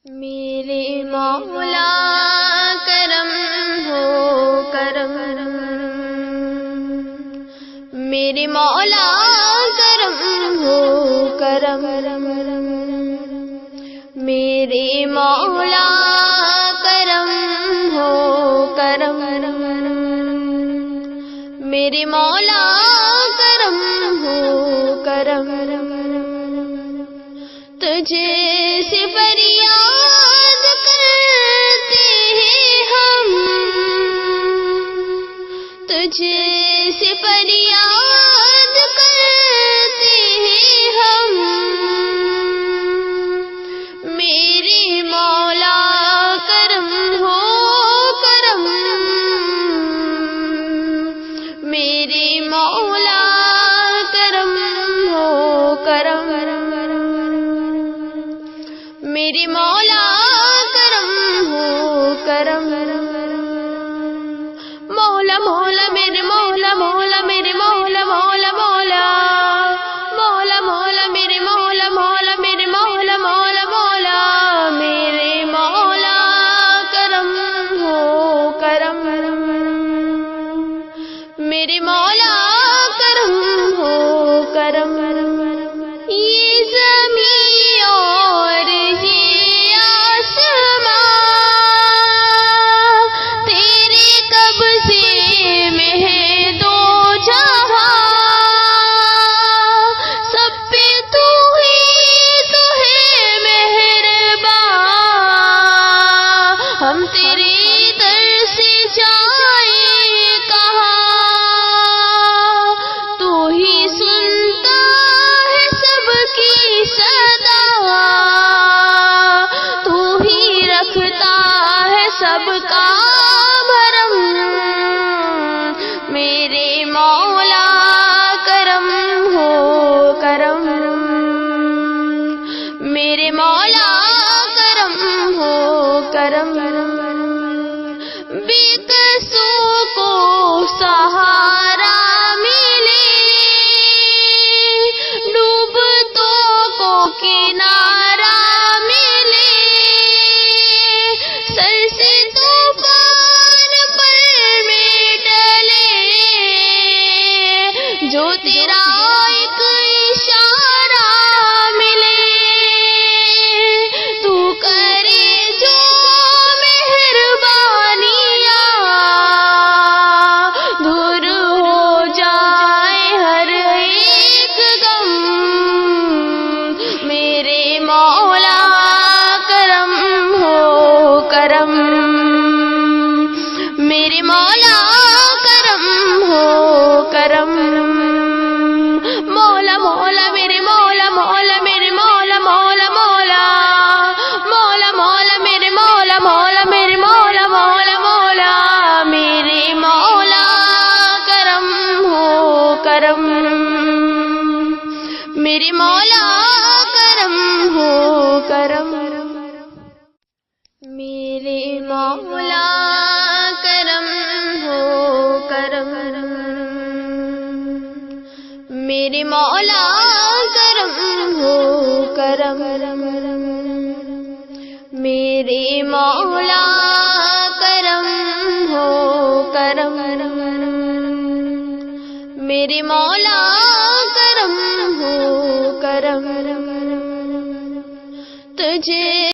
میرے مولا کرم ہو کرم، میرے مولا کرم ہو کرم، میرے مولا کرم ہو کرم، میرے مولا کرم ہو کرم، تجھے سے فریاد کرتے ہیں ہم، تجھے سے فریاد کرتے ہیں ہم، میرے مولا کرم ہو کرم، میرے مولا کرم ہو کرم، میرے مولا کرم ہو کرم، مولا مولا میرے مولا مولا میرے مولا مولا مولا مولا مولا میرے مولا مولا میرے مولا مولا مولا، میرے مولا کرم ہو کرم، میرے مولا کرم ہو کرم، یہ زمین اور یہ آسمان تیرے قبضے میں ہے دو جہاں، سب پہ تو ہی تو ہے مہربان، ہم تیرے در سے جائیں کہاں، تو ہی سنتا ہے سب کی صدا، تو ہی رکھتا ہے سب کا بھرم، میرے مولا کرم ہو کرم، میرے مولا کرم ہو کرم، بے قصوں کو سہارا ملے، ڈوبتوں کو کنارہ ملے، سر سے طوفان پر میں ڈلے، جو تیرا ایک اشارہ ملے، تو کرے جو مہربانیاں، دور ہو جائے ہر ایک غم، میرے مولا کرم ہو کرم، میرے مولا کرم ہو کرم، مولا مولا میرے مولا مولا میرے مولا مولا مولا مولا مولا میرے مولا مولا میرے مولا مولا مولا، میرے مولا کرم ہو کرم، میرے مولا کرم ہو کرم، میرے مولا کرم ہو کرم، میرے مولا کرم ہو کرم، میرے مولا کرم ہو کرم، میرے مولا